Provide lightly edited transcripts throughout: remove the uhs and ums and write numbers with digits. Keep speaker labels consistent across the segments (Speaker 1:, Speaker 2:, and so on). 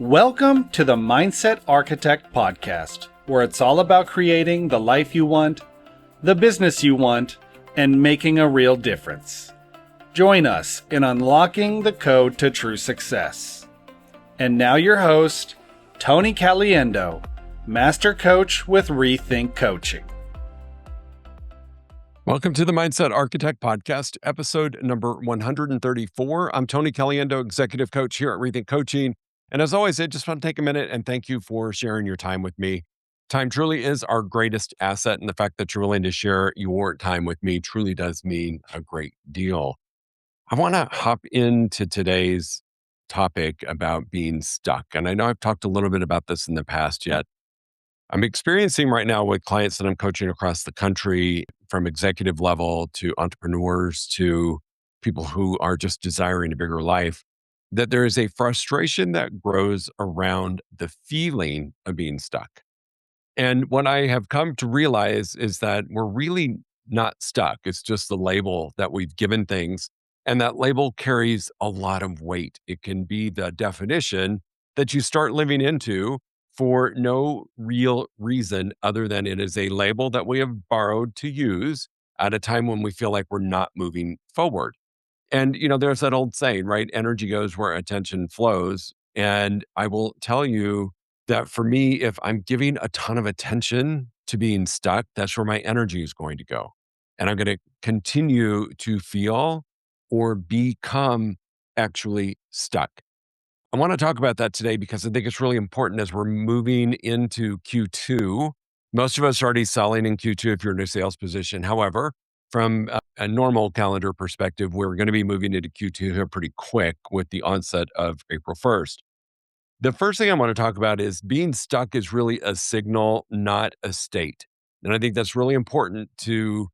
Speaker 1: Welcome to the Mindset Architect Podcast, where it's all about creating the life you want, the business you want, and making a real difference. Join us in unlocking the code to true success. And now your host, Tony Caliendo, Master Coach with Rethink Coaching.
Speaker 2: Welcome to the Mindset Architect Podcast, episode number 134. I'm Tony Caliendo, Executive Coach here at Rethink Coaching. And as always, I just want to take a minute and thank you for sharing your time with me. Time truly is our greatest asset, and the fact that you're willing to share your time with me truly does mean a great deal. I want to hop into today's topic about being stuck. And I know I've talked a little bit about this in the past yet. I'm experiencing right now with clients that I'm coaching across the country, from executive level to entrepreneurs to people who are just desiring a bigger life, that there is a frustration that grows around the feeling of being stuck. And what I have come to realize is that we're really not stuck. It's just the label that we've given things. And that label carries a lot of weight. It can be the definition that you start living into for no real reason other than it is a label that we have borrowed to use at a time when we feel like we're not moving forward. And, there's that old saying, right? Energy goes where attention flows. And I will tell you that for me, if I'm giving a ton of attention to being stuck, that's where my energy is going to go. And I'm going to continue to feel or become actually stuck. I want to talk about that today because I think it's really important as we're moving into Q2. Most of us are already selling in Q2 if you're in a sales position. However, from a normal calendar perspective, we're going to be moving into Q2 here pretty quick with the onset of April 1st. The first thing I want to talk about is being stuck is really a signal, not a state. And I think that's really important to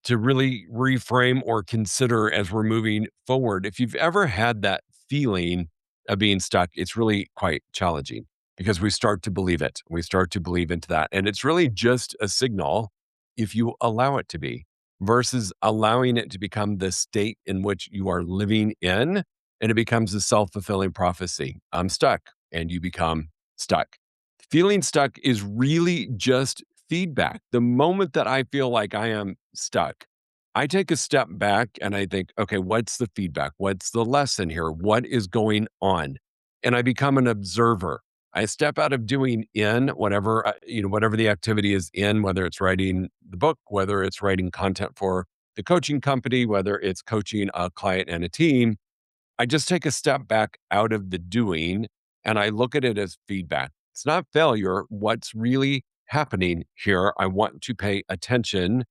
Speaker 2: really reframe or consider as we're moving forward. If you've ever had that feeling of being stuck, it's really quite challenging because we start to believe it. We start to believe into that. And it's really just a signal if you allow it to be, versus allowing it to become the state in which you are living in, and it becomes a self-fulfilling prophecy. I'm stuck, and you become stuck. Feeling stuck is really just feedback. The moment that I feel like I am stuck, I take a step back and I think, okay, what's the feedback? What's the lesson here? What is going on? And I become an observer. I step out of doing whatever the activity is in, whether it's writing the book, whether it's writing content for the coaching company, whether it's coaching a client and a team. I just take a step back out of the doing and I look at it as feedback. It's not failure. What's really happening here? I want to pay attention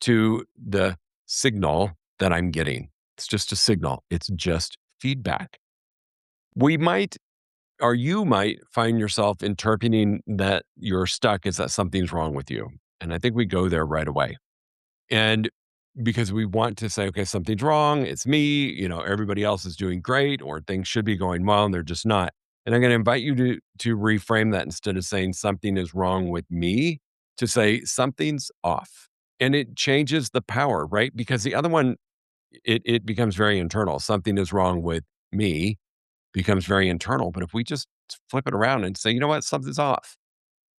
Speaker 2: to the signal that I'm getting. It's just a signal. It's just feedback. You might find yourself interpreting that you're stuck as that something's wrong with you. And I think we go there right away. And because we want to say, okay, something's wrong, it's me, everybody else is doing great, or things should be going well and they're just not. And I'm going to invite you to reframe that instead of saying something is wrong with me, to say something's off. And it changes the power, right? Because the other one, it becomes very internal. Something is wrong with me becomes very internal. But if we just flip it around and say, you know what, something's off,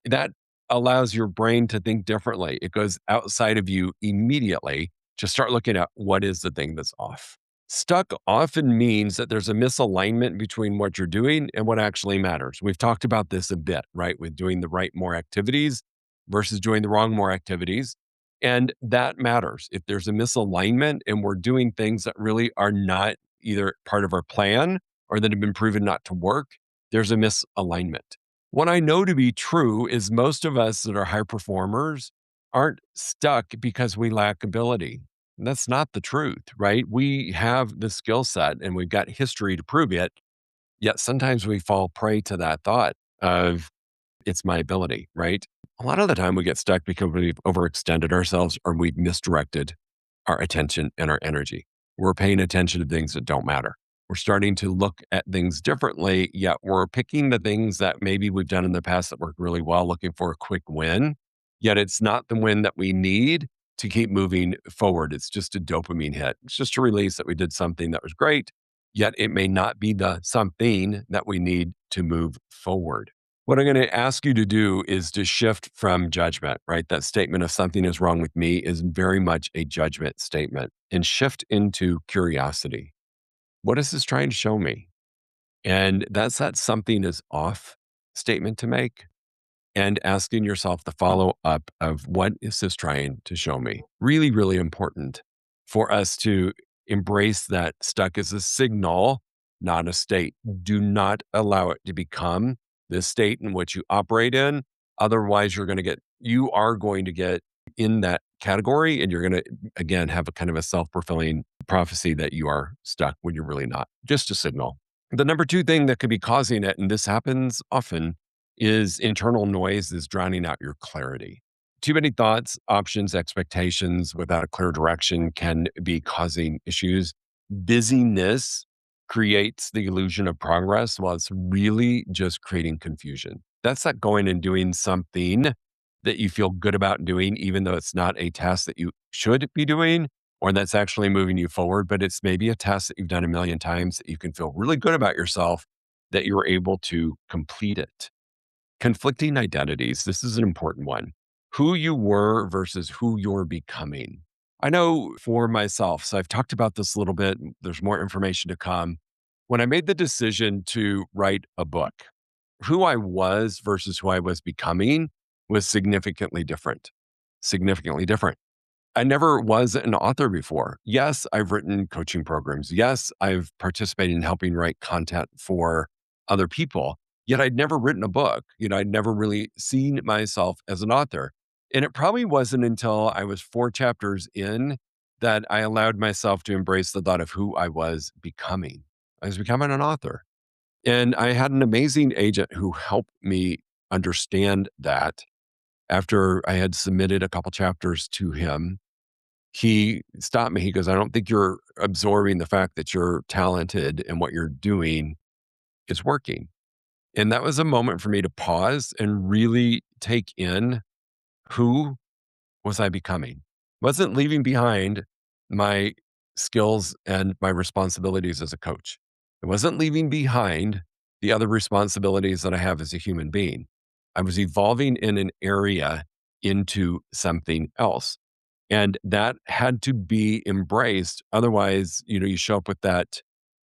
Speaker 2: that allows your brain to think differently. It goes outside of you immediately to start looking at what is the thing that's off. Stuck often means that there's a misalignment between what you're doing and what actually matters. We've talked about this a bit, right? With doing the right more activities versus doing the wrong more activities. And that matters. If there's a misalignment and we're doing things that really are not either part of our plan or that have been proven not to work, there's a misalignment. What I know to be true is most of us that are high performers aren't stuck because we lack ability. And that's not the truth, right? We have the skill set and we've got history to prove it. Yet sometimes we fall prey to that thought of it's my ability, right? A lot of the time we get stuck because we've overextended ourselves or we've misdirected our attention and our energy. We're paying attention to things that don't matter. We're starting to look at things differently, yet we're picking the things that maybe we've done in the past that worked really well, looking for a quick win. Yet it's not the win that we need to keep moving forward. It's just a dopamine hit. It's just a release that we did something that was great. yet it may not be the something that we need to move forward. What I'm going to ask you to do is to shift from judgment, right? That statement of something is wrong with me is very much a judgment statement, and shift into curiosity. What is this trying to show me? And that's that something is off statement to make, and asking yourself the follow up of what is this trying to show me? Really, really important for us to embrace that stuck is a signal, not a state. Do not allow it to become the state in which you operate in. Otherwise, you are going to get in that category, and you're going to, again, have a kind of a self fulfilling prophecy that you are stuck when you're really not. Just a signal. The number two thing that could be causing it, and this happens often, is internal noise is drowning out your clarity. Too many thoughts, options, expectations without a clear direction can be causing issues. Busyness creates the illusion of progress while it's really just creating confusion. That's not going and doing something that you feel good about doing, even though it's not a task that you should be doing or that's actually moving you forward, but it's maybe a task that you've done a million times that you can feel really good about yourself that you were able to complete it. Conflicting identities. This is an important one. Who you were versus who you're becoming. I know for myself, so I've talked about this a little bit. There's more information to come. When I made the decision to write a book, who I was versus who I was becoming was significantly different. Significantly different. I never was an author before. Yes, I've written coaching programs. Yes, I've participated in helping write content for other people. Yet I'd never written a book. I'd never really seen myself as an author. And it probably wasn't until I was 4 chapters in that I allowed myself to embrace the thought of who I was becoming. I was becoming an author. And I had an amazing agent who helped me understand that after I had submitted a couple chapters to him. He stopped me. He goes, I don't think you're absorbing the fact that you're talented and what you're doing is working. And that was a moment for me to pause and really take in who was I becoming? Wasn't leaving behind my skills and my responsibilities as a coach. I wasn't leaving behind the other responsibilities that I have as a human being. I was evolving in an area into something else. And that had to be embraced. Otherwise, you show up with that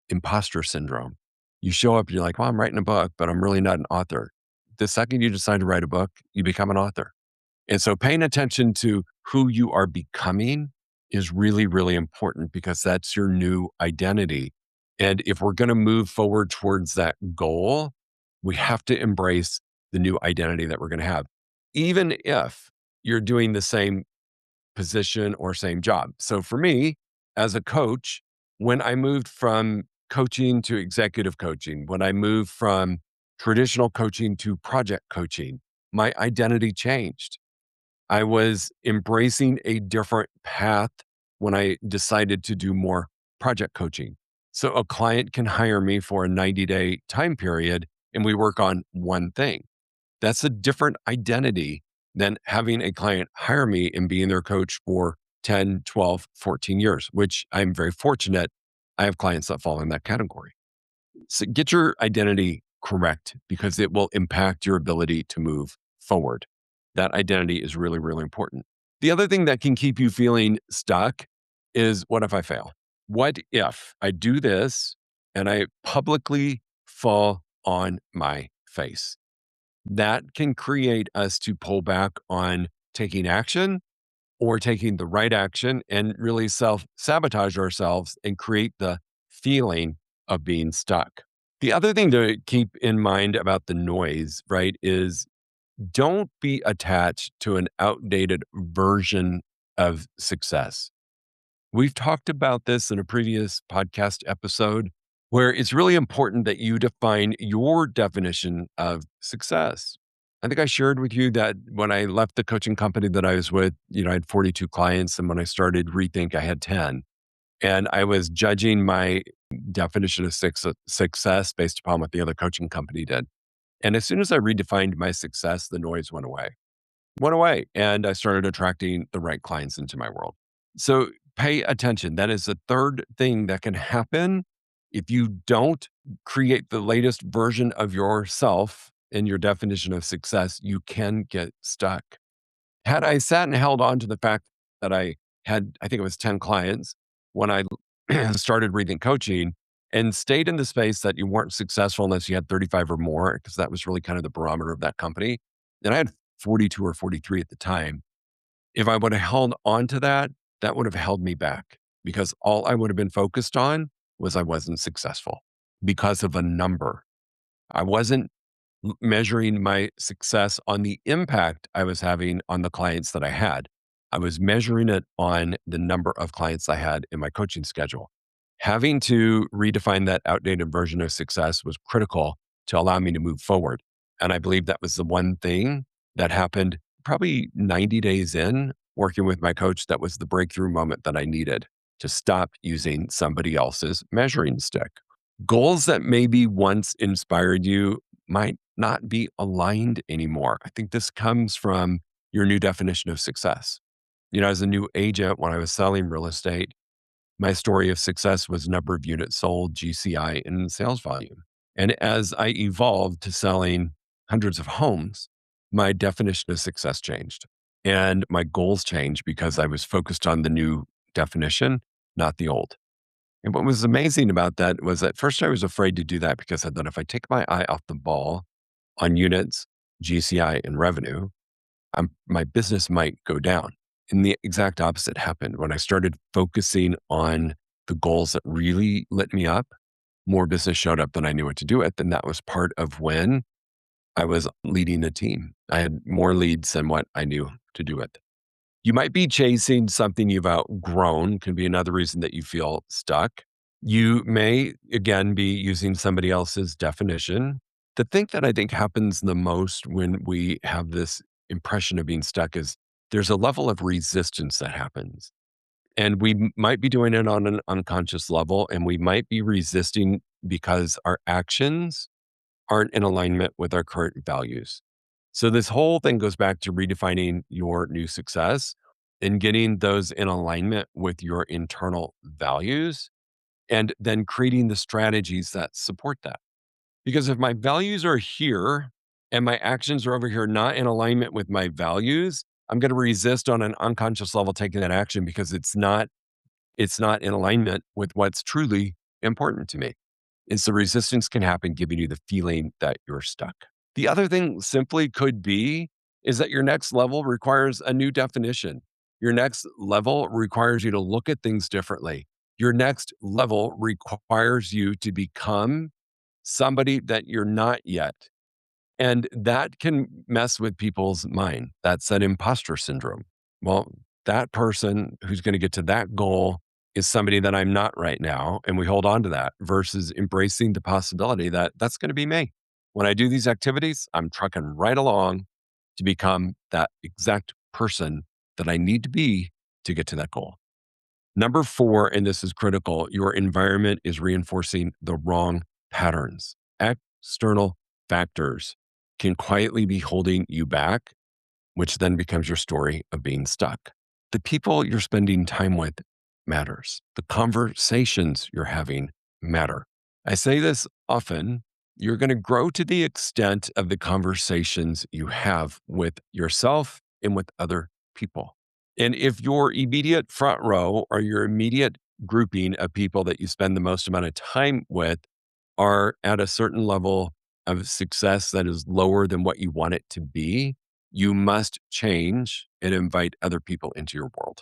Speaker 2: imposter syndrome. You show up, you're like, well, I'm writing a book, but I'm really not an author. The second you decide to write a book, you become an author. And so paying attention to who you are becoming is really, really important because that's your new identity. And if we're going to move forward towards that goal, we have to embrace the new identity that we're going to have, even if you're doing the same position or same job. So for me, as a coach, when I moved from coaching to executive coaching, when I moved from traditional coaching to project coaching, my identity changed. I was embracing a different path when I decided to do more project coaching. So a client can hire me for a 90-day time period and we work on one thing. That's a different identity than having a client hire me and being their coach for 10, 12, 14 years, which I'm very fortunate. I have clients that fall in that category. So get your identity correct because it will impact your ability to move forward. That identity is really, really important. The other thing that can keep you feeling stuck is what if I fail? What if I do this and I publicly fall on my face? That can create us to pull back on taking action or taking the right action and really self sabotage ourselves and create the feeling of being stuck. The other thing to keep in mind about the noise, right, is don't be attached to an outdated version of success. We've talked about this in a previous podcast episode where it's really important that you define your definition of success. I think I shared with you that when I left the coaching company that I was with, I had 42 clients. And when I started Rethink, I had 10. And I was judging my definition of success based upon what the other coaching company did. And as soon as I redefined my success, the noise went away. And I started attracting the right clients into my world. So pay attention. That is the third thing that can happen If you don't create the latest version of yourself in your definition of success, you can get stuck. Had I sat and held on to the fact that I had, I think it was 10 clients when I started Rethink coaching and stayed in the space that you weren't successful unless you had 35 or more, because that was really kind of the barometer of that company. And I had 42 or 43 at the time. If I would have held on to that, that would have held me back because all I would have been focused on was I wasn't successful because of a number. I wasn't measuring my success on the impact I was having on the clients that I had. I was measuring it on the number of clients I had in my coaching schedule. Having to redefine that outdated version of success was critical to allow me to move forward. And I believe that was the one thing that happened probably 90 days in working with my coach. That was the breakthrough moment that I needed to stop using somebody else's measuring stick. Goals that maybe once inspired you might not be aligned anymore. I think this comes from your new definition of success. As a new agent, when I was selling real estate, my story of success was number of units sold, GCI, and sales volume. And as I evolved to selling hundreds of homes, my definition of success changed and my goals changed because I was focused on the new definition, not the old. And what was amazing about that was at first I was afraid to do that because I thought if I take my eye off the ball on units, GCI, and revenue, my business might go down. And the exact opposite happened. When I started focusing on the goals that really lit me up, more business showed up than I knew what to do with. And that was part of when I was leading a team. I had more leads than what I knew to do with. You might be chasing something you've outgrown, can be another reason that you feel stuck. You may, again, be using somebody else's definition. The thing that I think happens the most when we have this impression of being stuck is there's a level of resistance that happens. And we might be doing it on an unconscious level, and we might be resisting because our actions aren't in alignment with our current values. So this whole thing goes back to redefining your new success and getting those in alignment with your internal values and then creating the strategies that support that. Because if my values are here and my actions are over here not in alignment with my values, I'm going to resist on an unconscious level taking that action because it's not in alignment with what's truly important to me. And so resistance can happen, giving you the feeling that you're stuck. The other thing simply could be is that your next level requires a new definition. Your next level requires you to look at things differently. Your next level requires you to become somebody that you're not yet. And that can mess with people's mind. That's that imposter syndrome. Well, that person who's going to get to that goal is somebody that I'm not right now. And we hold on to that versus embracing the possibility that that's going to be me. When I do these activities, I'm trucking right along to become that exact person that I need to be to get to that goal. Number 4, and this is critical, your environment is reinforcing the wrong patterns. External factors can quietly be holding you back, which then becomes your story of being stuck. The people you're spending time with matters. The conversations you're having matter. I say this often. You're going to grow to the extent of the conversations you have with yourself and with other people. And if your immediate front row or your immediate grouping of people that you spend the most amount of time with are at a certain level of success that is lower than what you want it to be, you must change and invite other people into your world.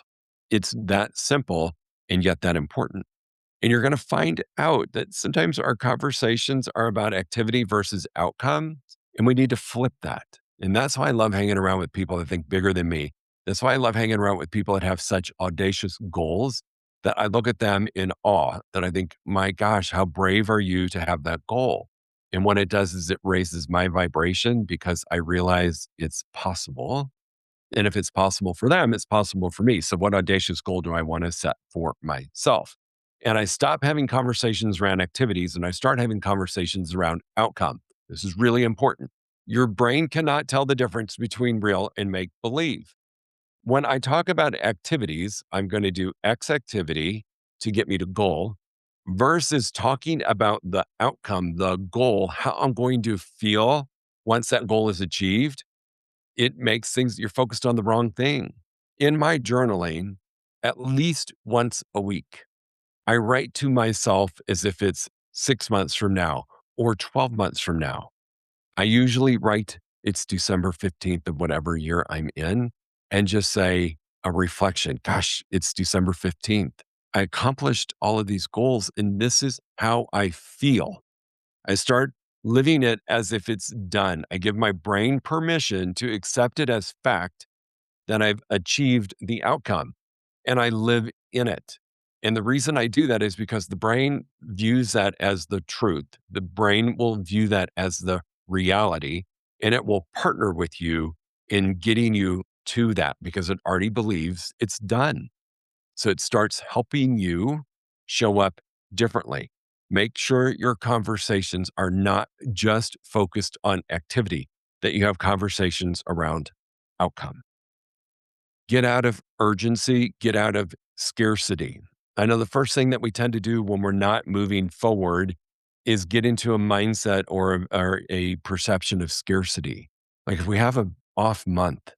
Speaker 2: It's that simple and yet that important. And you're going to find out that sometimes our conversations are about activity versus outcome, and we need to flip that. And that's why I love hanging around with people that think bigger than me. That's why I love hanging around with people that have such audacious goals that I look at them in awe, that I think, my gosh, how brave are you to have that goal? And what it does is it raises my vibration because I realize it's possible. And if it's possible for them, it's possible for me. So what audacious goal do I want to set for myself? And I stop having conversations around activities and I start having conversations around outcome. This is really important. Your brain cannot tell the difference between real and make believe. When I talk about activities, I'm going to do X activity to get me to goal versus talking about the outcome, the goal, how I'm going to feel once that goal is achieved. It makes things, you're focused on the wrong thing. In my journaling, at least once a week, I write to myself as if it's 6 months from now or 12 months from now. I usually write, it's December 15th of whatever year I'm in, and just say a reflection. Gosh, it's December 15th. I accomplished all of these goals, and this is how I feel. I start living it as if it's done. I give my brain permission to accept it as fact that I've achieved the outcome, and I live in it. And the reason I do that is because the brain views that as the truth. The brain will view that as the reality, and it will partner with you in getting you to that because it already believes it's done. So it starts helping you show up differently. Make sure your conversations are not just focused on activity, that you have conversations around outcome. Get out of urgency, get out of scarcity. I know the first thing that we tend to do when we're not moving forward is get into a mindset or a perception of scarcity. Like if we have an off month,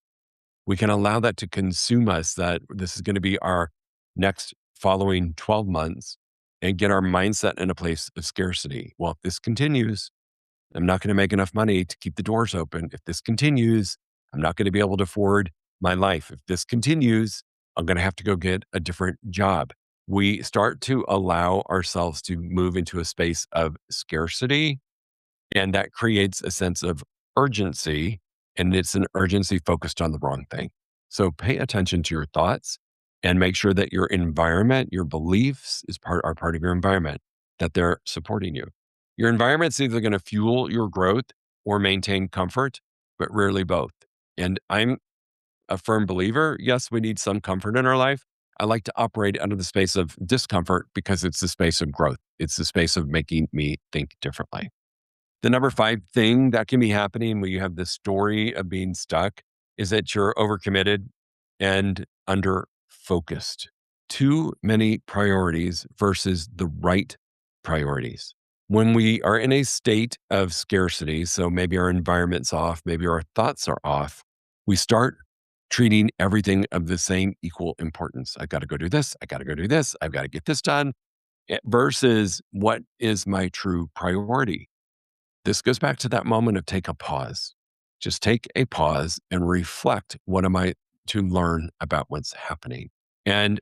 Speaker 2: we can allow that to consume us, that this is going to be our next following 12 months, and get our mindset in a place of scarcity. Well, if this continues, I'm not going to make enough money to keep the doors open. If this continues, I'm not going to be able to afford my life. If this continues, I'm going to have to go get a different job. We start to allow ourselves to move into a space of scarcity, and that creates a sense of urgency, and it's an urgency focused on the wrong thing. So pay attention to your thoughts and make sure that your environment, your beliefs are part of your environment, that they're supporting you. Your environment's either going to fuel your growth or maintain comfort, but rarely both. And I'm a firm believer, yes, we need some comfort in our life. I like to operate under the space of discomfort because it's the space of growth. It's the space of making me think differently. The number 5 thing that can be happening when you have this story of being stuck is that you're overcommitted and under focused. Too many priorities versus the right priorities. When we are in a state of scarcity, so maybe our environment's off, maybe our thoughts are off, we start treating everything of the same equal importance. I got to go do this. I got to go do this. I've got to get this done versus what is my true priority. This goes back to that moment of take a pause. Just take a pause and reflect, what am I to learn about what's happening? And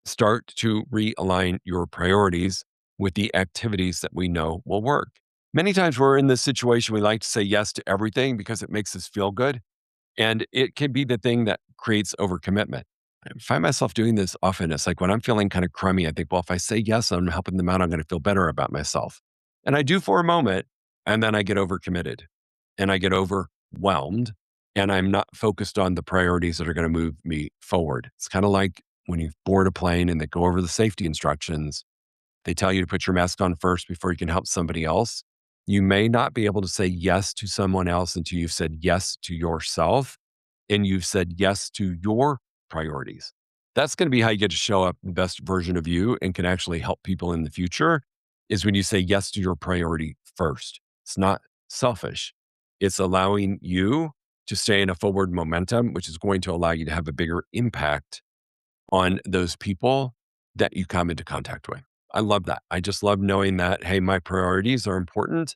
Speaker 2: start to realign your priorities with the activities that we know will work. Many times we're in this situation, we like to say yes to everything because it makes us feel good. And it can be the thing that creates overcommitment. I find myself doing this often. It's like when I'm feeling kind of crummy, I think, well, if I say yes, I'm helping them out, I'm going to feel better about myself. And I do for a moment, and then I get overcommitted and I get overwhelmed, and I'm not focused on the priorities that are going to move me forward. It's kind of like when you board a plane and they go over the safety instructions, they tell you to put your mask on first before you can help somebody else. You may not be able to say yes to someone else until you've said yes to yourself and you've said yes to your priorities. That's going to be how you get to show up the best version of you and can actually help people in the future, is when you say yes to your priority first. It's not selfish. It's allowing you to stay in a forward momentum, which is going to allow you to have a bigger impact on those people that you come into contact with. I love that. I just love knowing that, hey, my priorities are important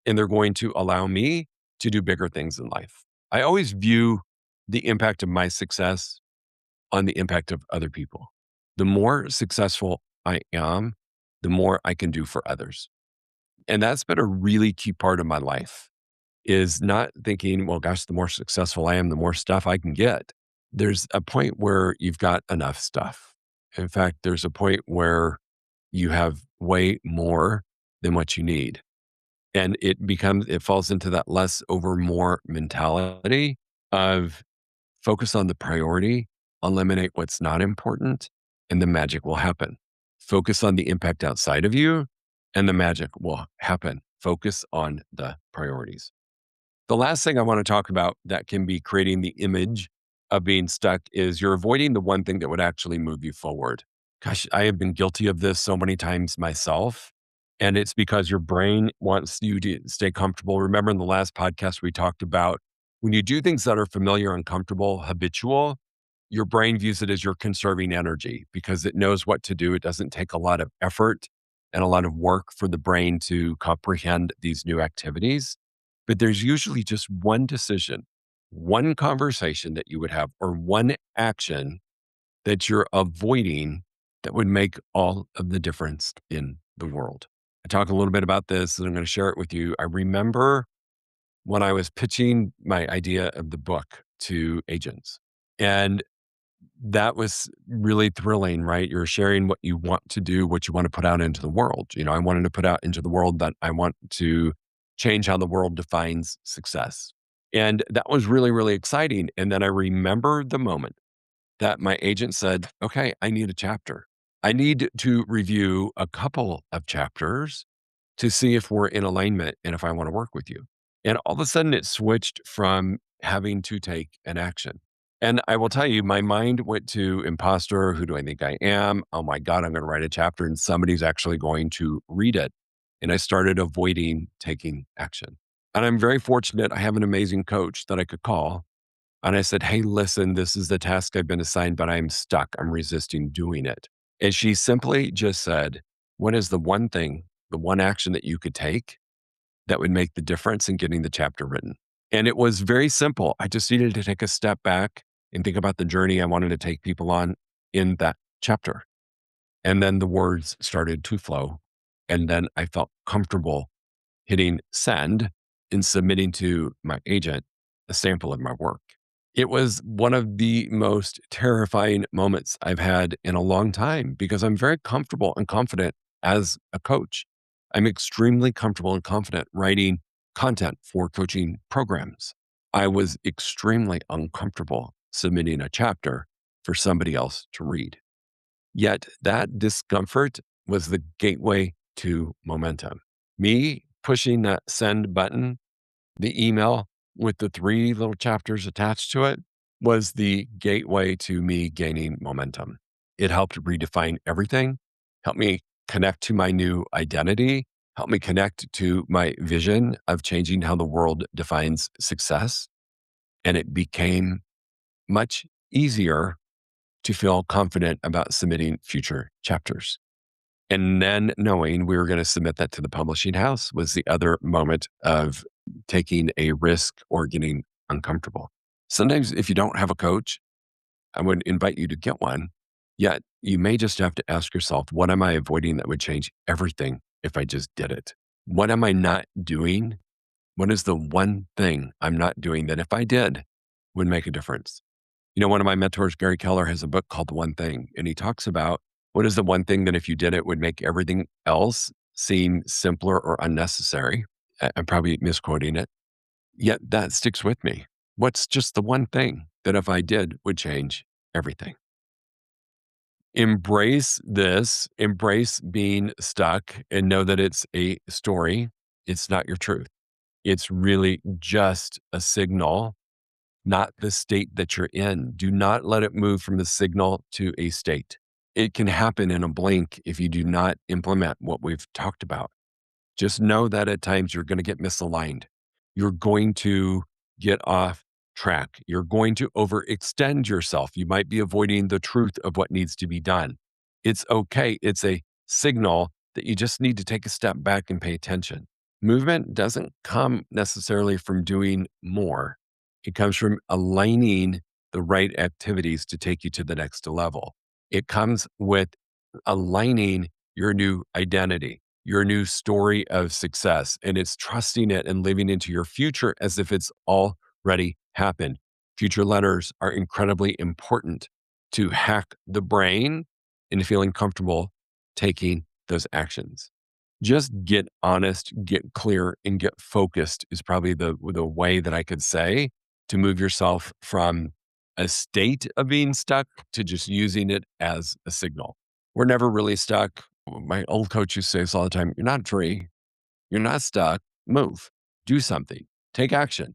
Speaker 2: and they're going to allow me to do bigger things in life. I always view the impact of my success on the impact of other people. The more successful I am, the more I can do for others. And that's been a really key part of my life, is not thinking, well, gosh, the more successful I am, the more stuff I can get. There's a point where you've got enough stuff. In fact, there's a point where you have way more than what you need. And it falls into that less over more mentality of focus on the priority, eliminate what's not important, and the magic will happen. Focus on the impact outside of you, and the magic will happen. Focus on the priorities. The last thing I want to talk about that can be creating the image of being stuck is you're avoiding the one thing that would actually move you forward. Gosh, I have been guilty of this so many times myself. And it's because your brain wants you to stay comfortable. Remember in the last podcast, we talked about when you do things that are familiar, uncomfortable, habitual, your brain views it as you're conserving energy because it knows what to do. It doesn't take a lot of effort and a lot of work for the brain to comprehend these new activities. But there's usually just one decision, one conversation that you would have, or one action that you're avoiding that would make all of the difference in the world. I talk a little bit about this and I'm going to share it with you. I remember when I was pitching my idea of the book to agents, and that was really thrilling, right? You're sharing what you want to do, what you want to put out into the world. I wanted to put out into the world that I want to change how the world defines success. And that was really, really exciting. And then I remember the moment that my agent said, okay, I need a chapter. I need to review a couple of chapters to see if we're in alignment and if I want to work with you. And all of a sudden it switched from having to take an action. And I will tell you, my mind went to imposter. Who do I think I am? Oh my God, I'm going to write a chapter and somebody's actually going to read it. And I started avoiding taking action. And I'm very fortunate. I have an amazing coach that I could call and I said, hey, listen, this is the task I've been assigned, but I'm stuck. I'm resisting doing it. And she simply just said, what is the one thing, the one action that you could take that would make the difference in getting the chapter written? And it was very simple. I just needed to take a step back and think about the journey I wanted to take people on in that chapter. And then the words started to flow. And then I felt comfortable hitting send and submitting to my agent a sample of my work. It was one of the most terrifying moments I've had in a long time because I'm very comfortable and confident as a coach. I'm extremely comfortable and confident writing content for coaching programs. I was extremely uncomfortable submitting a chapter for somebody else to read. Yet that discomfort was the gateway to momentum. Me pushing that send button, the email with the 3 little chapters attached to it was the gateway to me gaining momentum. It helped redefine everything, helped me connect to my new identity, helped me connect to my vision of changing how the world defines success. And it became much easier to feel confident about submitting future chapters. And then knowing we were going to submit that to the publishing house was the other moment of taking a risk or getting uncomfortable. Sometimes, if you don't have a coach, I would invite you to get one. Yet, you may just have to ask yourself, what am I avoiding that would change everything if I just did it? What am I not doing? What is the one thing I'm not doing that if I did would make a difference? One of my mentors, Gary Keller, has a book called The One Thing, and he talks about what is the one thing that if you did it would make everything else seem simpler or unnecessary. I'm probably misquoting it, yet that sticks with me. What's just the one thing that if I did would change everything? Embrace this, embrace being stuck, and know that it's a story. It's not your truth. It's really just a signal, not the state that you're in. Do not let it move from the signal to a state. It can happen in a blink if you do not implement what we've talked about. Just know that at times you're going to get misaligned. You're going to get off track. You're going to overextend yourself. You might be avoiding the truth of what needs to be done. It's okay. It's a signal that you just need to take a step back and pay attention. Movement doesn't come necessarily from doing more. It comes from aligning the right activities to take you to the next level. It comes with aligning your new identity, your new story of success, and it's trusting it and living into your future as if it's already happened. Future letters are incredibly important to hack the brain into feeling comfortable taking those actions. Just get honest, get clear, and get focused is probably the way that I could say to move yourself from a state of being stuck to just using it as a signal. We're never really stuck. My old coach used to say this all the time, you're not a tree, you're not stuck, move, do something, take action.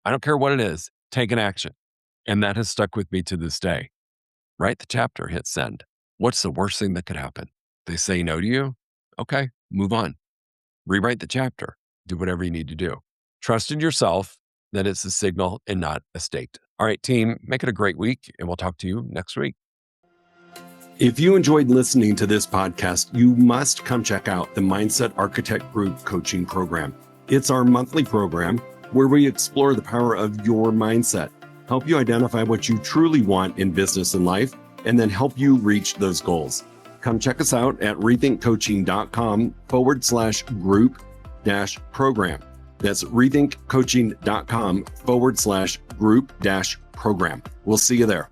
Speaker 2: I don't care what it is, take an action. And that has stuck with me to this day. Write the chapter, hit send. What's the worst thing that could happen? They say no to you? Okay, move on. Rewrite the chapter. Do whatever you need to do. Trust in yourself that it's a signal and not a state. All right, team, make it a great week, and we'll talk to you next week. If you enjoyed listening to this podcast, you must come check out the Mindset Architect Group Coaching Program. It's our monthly program where we explore the power of your mindset, help you identify what you truly want in business and life, and then help you reach those goals. Come check us out at rethinkcoaching.com/group-program. That's rethinkcoaching.com/group-program. We'll see you there.